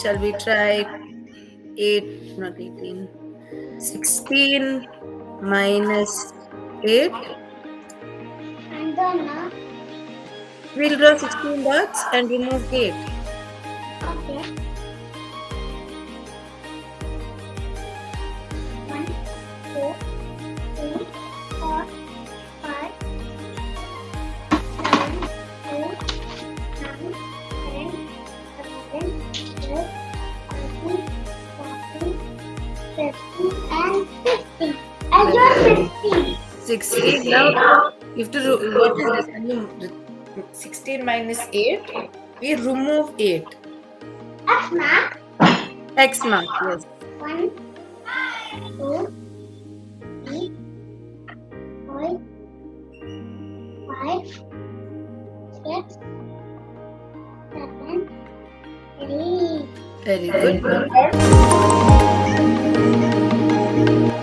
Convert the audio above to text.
Shall we try 8, not 18, 16 minus 8? I'm done now. We'll draw 16 dots and remove 8. Okay. 1, 2, 3, 4, 5, 7, 8, 9, 10, 11, 12, 13, 14, 15, and 16. I got 16. 16. Now, you have to, what is this? When you 16 minus 8, we remove 8. X mark. X mark, yes. 1, 2, 3, 4, 5, 6, 7, 8. Very good.